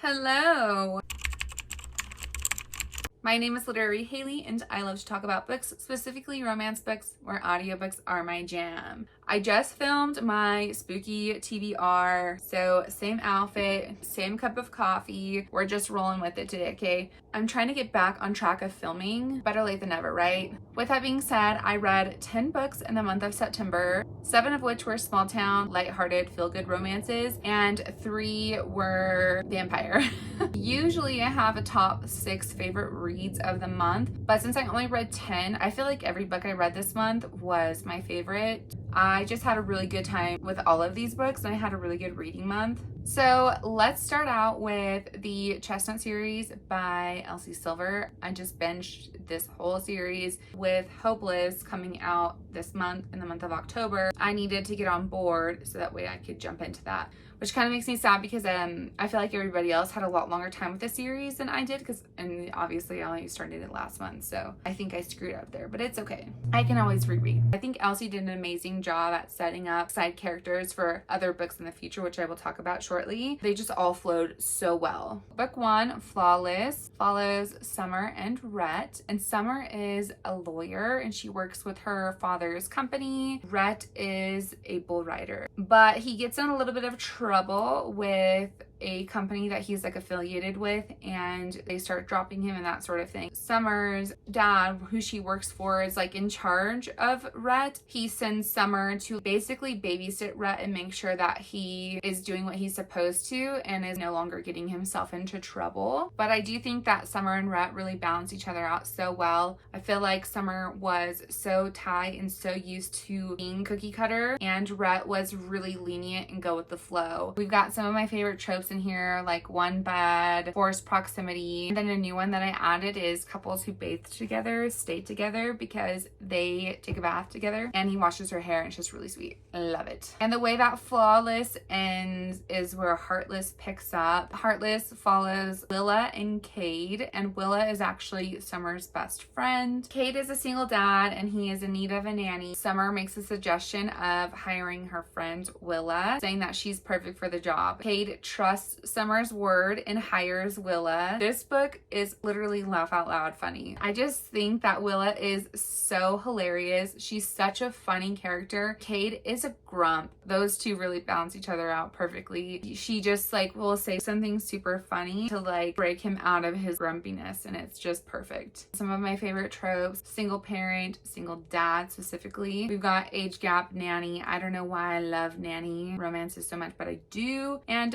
Hello! My name is literary Haley and I love to talk about books, specifically romance books where audiobooks are my jam. I just filmed my spooky TBR, so same outfit, same cup of coffee. We're just rolling with it today, okay? I'm trying to get back on track of filming. Better late than never, right? With that being said, I read 10 books in the month of September, 7 of which were small town, lighthearted, feel-good romances, and 3 were vampire. Usually I have a top 6 favorite reads of the month, but since I only read 10, I feel like every book I read this month was my favorite. I just had a really good time with all of these books and I had a really good reading month. So let's start out with the Chestnut series by Elsie Silver. I just binged this whole series with Hopeless coming out this month in the month of October. I needed to get on board so that way I could jump into that, which kind of makes me sad because I feel like everybody else had a lot longer time with the series than I did and obviously I only started it last month, so I think I screwed up there, but it's okay. I can always reread. I think Elsie did an amazing job at setting up side characters for other books in the future, which I will talk about shortly. They just all flowed so well. Book 1, Flawless, follows Summer and Rhett, and Summer is a lawyer and she works with her father's company. Rhett is a bull rider, but he gets in a little bit of trouble with a company that he's like affiliated with and they start dropping him and that sort of thing. Summer's dad, who she works for, is like in charge of Rhett. He sends Summer to basically babysit Rhett and make sure that he is doing what he's supposed to and is no longer getting himself into trouble. But I do think that Summer and Rhett really balance each other out so well. I feel like Summer was so tight and so used to being cookie cutter and Rhett was really lenient and go with the flow. We've got some of my favorite tropes in here, like one bed, forced proximity. And then a new one that I added is couples who bathe together stay together because they take a bath together and he washes her hair and it's just really sweet. I love it. And the way that Flawless ends is where Heartless picks up. Heartless follows Willa and Cade, and Willa is actually Summer's best friend. Cade is a single dad and he is in need of a nanny. Summer makes a suggestion of hiring her friend Willa, saying that she's perfect for the job. Cade trusts Summer's word and hires Willa. This book is literally laugh out loud funny. I just think that Willa is so hilarious. She's such a funny character. Cade is a grump. Those two really balance each other out perfectly. She just like will say something super funny to like break him out of his grumpiness and it's just perfect. Some of my favorite tropes: single parent, single dad specifically. We've got age gap nanny. I don't know why I love nanny romances so much, but I do. And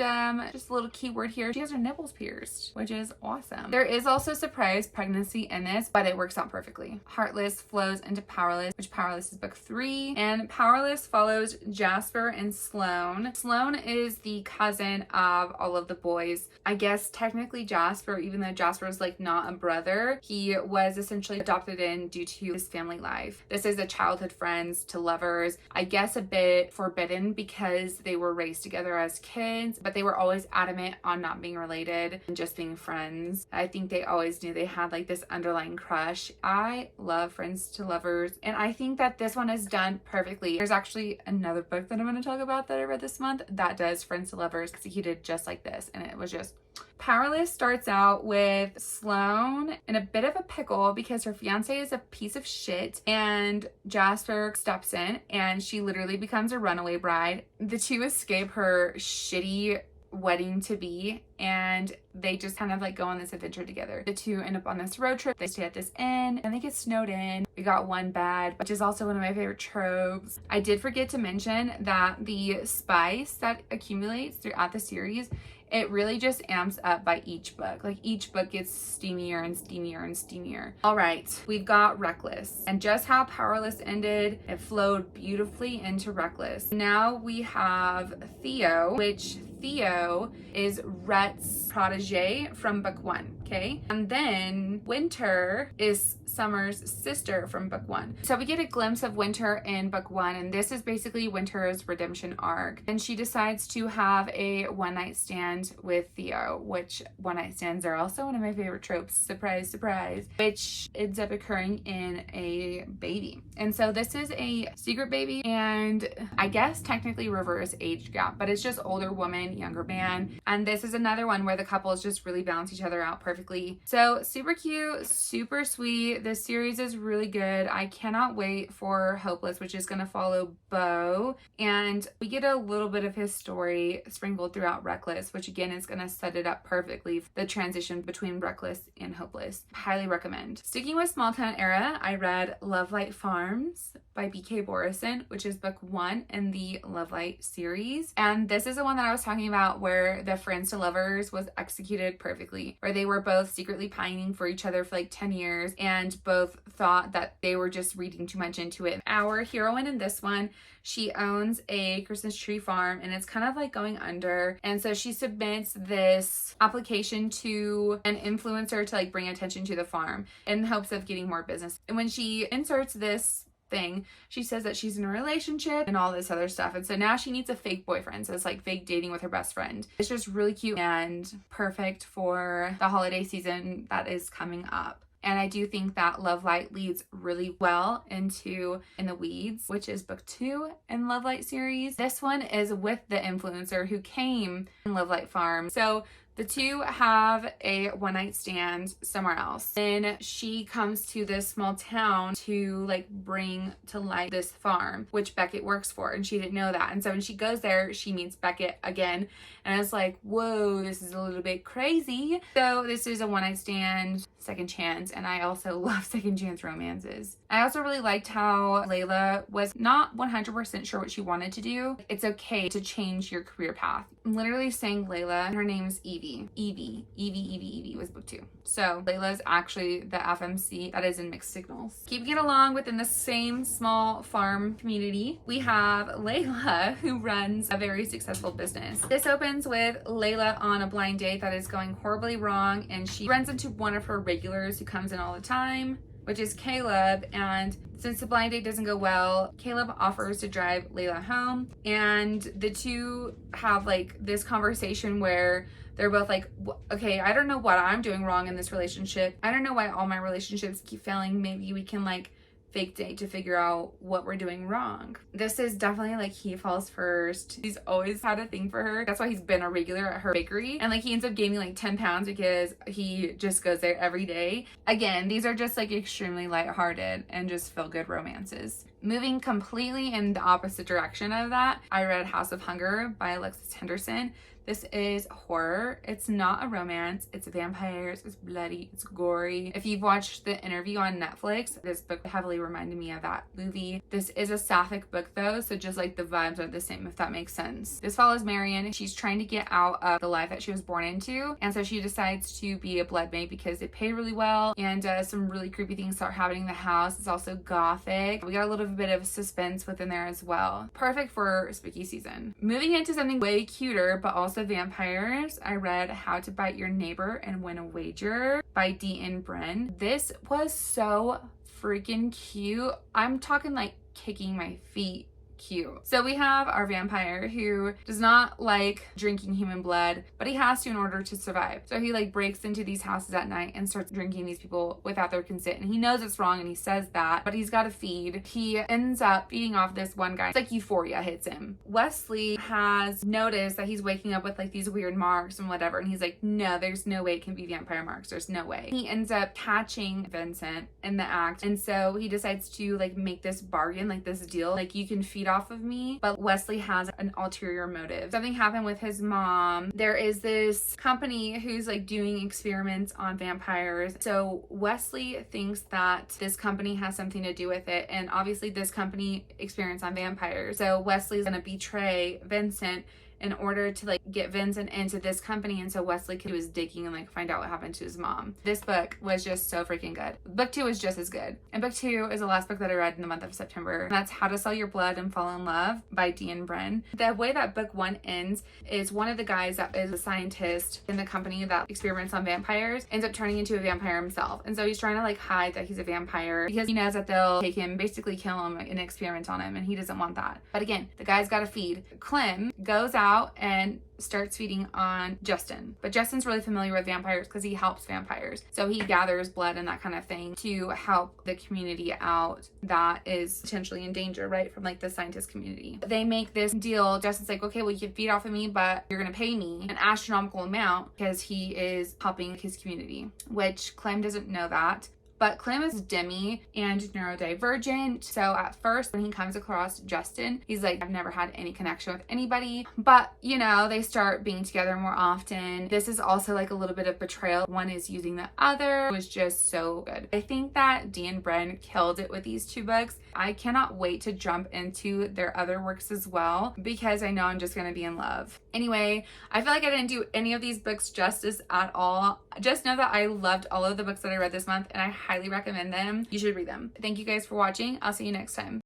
just a little keyword here, she has her nipples pierced, which is awesome. There is also surprise pregnancy in this, but it works out perfectly. Heartless flows into Powerless, which Powerless is book 3, and Powerless follows Jasper and Sloane. Sloane is the cousin of all of the boys. I guess technically Jasper, even though Jasper is like not a brother, he was essentially adopted in due to his family life. This is a childhood friends to lovers. I guess a bit forbidden because they were raised together as kids, but they were always adamant on not being related and just being friends. I think they always knew they had like this underlying crush. I love friends to lovers and I think that this one is done perfectly. There's actually another book that I'm going to talk about that I read this month that does friends to lovers executed just like this, and it was just Powerless. Starts out with Sloane in a bit of a pickle because her fiance is a piece of shit and Jasper steps in and she literally becomes a runaway bride. The two escape her shitty wedding to be and they just kind of like go on this adventure together. The two end up on this road trip. They stay at this inn and they get snowed in. We got one bed, which is also one of my favorite tropes. I did forget to mention that the spice that accumulates throughout the series, it really just amps up by each book. Like each book gets steamier and steamier and steamier. All right, we've got Reckless, and just how Powerless ended, it flowed beautifully into Reckless. Now we have Theo, which Theo is Rhett's protege from book 1, okay? And then Winter is Summer's sister from book 1. So we get a glimpse of Winter in book 1, and this is basically Winter's redemption arc. And she decides to have a one-night stand with Theo, which one-night stands are also one of my favorite tropes. Surprise, surprise. Which ends up occurring in a baby. And so this is a secret baby, and I guess technically reverse age gap, but it's just older woman younger man. And this is another one where the couples just really balance each other out perfectly. So super cute, super sweet. This series is really good. I cannot wait for Hopeless, which is going to follow Beau. And we get a little bit of his story sprinkled throughout Reckless, which again is going to set it up perfectly. The transition between Reckless and Hopeless. Highly recommend. Sticking with small town era, I read Love Light Farms by B.K. Borison, which is book 1 in the Love Light series. And this is the one that I was talking about where the friends to lovers was executed perfectly, where they were both secretly pining for each other for like 10 years and both thought that they were just reading too much into it. Our heroine in this one, she owns a Christmas tree farm and it's kind of like going under. And so she submits this application to an influencer to like bring attention to the farm in hopes of getting more business. And when she inserts this thing, she says that she's in a relationship and all this other stuff, and so now she needs a fake boyfriend, so it's like fake dating with her best friend. It's just really cute and perfect for the holiday season that is coming up. And I do think that Love Light leads really well into In the Weeds, which is book 2 in Love Light series. This one is with the influencer who came in Love Light Farm. So the two have a one-night stand somewhere else. Then she comes to this small town to like bring to light this farm, which Beckett works for, and she didn't know that. And so when she goes there, she meets Beckett again, and it's like, whoa, this is a little bit crazy. So this is a one-night stand, second chance, and I also love second chance romances. I also really liked how Layla was not 100% sure what she wanted to do. It's okay to change your career path. I'm literally saying Layla, and her name's Evie. Evie was book 2. So Layla is actually the FMC that is in Mixed Signals. Keeping it along within the same small farm community, we have Layla, who runs a very successful business. This opens with Layla on a blind date that is going horribly wrong, and she runs into one of her regulars who comes in all the time, which is Caleb. And since the blind date doesn't go well, Caleb offers to drive Layla home, and the two have like this conversation where they're both like, okay, I don't know what I'm doing wrong in this relationship. I don't know why all my relationships keep failing. Maybe we can like fake date to figure out what we're doing wrong. This is definitely like he falls first. He's always had a thing for her. That's why he's been a regular at her bakery. And like he ends up gaining like 10 pounds because he just goes there every day. Again, these are just like extremely lighthearted and just feel good romances. Moving completely in the opposite direction of that, I read House of Hunger by Alexis Henderson. This is horror. It's not a romance. It's vampires. It's bloody. It's gory. If you've watched the interview on Netflix, this book heavily reminded me of that movie. This is a sapphic book though, so just like the vibes are the same, if that makes sense. This follows Marion. She's trying to get out of the life that she was born into, and so she decides to be a blood maid because they pay really well, and some really creepy things start happening in the house. It's also gothic. We got a little bit of suspense within there as well. Perfect for spooky season. Moving into something way cuter, but also vampires, I read How to Bite Your Neighbor and Win a Wager by D.N. Bren. This was so freaking cute. I'm talking like kicking my feet cute. So we have our vampire who does not like drinking human blood, but he has to in order to survive. So he like breaks into these houses at night and starts drinking these people without their consent. And he knows it's wrong and he says that, but he's got to feed. He ends up feeding off this one guy. It's like euphoria hits him. Wesley has noticed that he's waking up with like these weird marks and whatever. And he's like, no, there's no way it can be vampire marks. There's no way. He ends up catching Vincent in the act. And so he decides to like make this bargain, like this deal, like you can feed off of me, but Wesley has an ulterior motive. Something happened with his mom. There is this company who's like doing experiments on vampires. So Wesley thinks that this company has something to do with it, and obviously this company experiments on vampires. So Wesley's gonna betray Vincent in order to like get Vincent into this company, and so Wesley could do his digging and like find out what happened to his mom. This book was just so freaking good. Book 2 is just as good. And book 2 is the last book that I read in the month of September. And that's How to Sell Your Blood and Fall in Love by D.N. Bren. The way that book 1 ends is one of the guys that is a scientist in the company that experiments on vampires ends up turning into a vampire himself. And so he's trying to like hide that he's a vampire because he knows that they'll take him, basically kill him and experiment on him, and he doesn't want that. But again, the guy's got to feed. Clem goes out out and starts feeding on Justin. But Justin's really familiar with vampires because he helps vampires. So he gathers blood and that kind of thing to help the community out that is potentially in danger, right? From like the scientist community. They make this deal. Justin's like, okay, well, you can feed off of me, but you're going to pay me an astronomical amount because he is helping his community, which Clem doesn't know that. But Clem is demi and neurodivergent. So at first, when he comes across Justin, he's like, I've never had any connection with anybody. But, you know, they start being together more often. This is also like a little bit of betrayal. One is using the other. It was just so good. I think that Dee and Bren killed it with these two books. I cannot wait to jump into their other works as well because I know I'm just going to be in love. Anyway, I feel like I didn't do any of these books justice at all. Just know that I loved all of the books that I read this month and I highly recommend them. You should read them. Thank you guys for watching. I'll see you next time.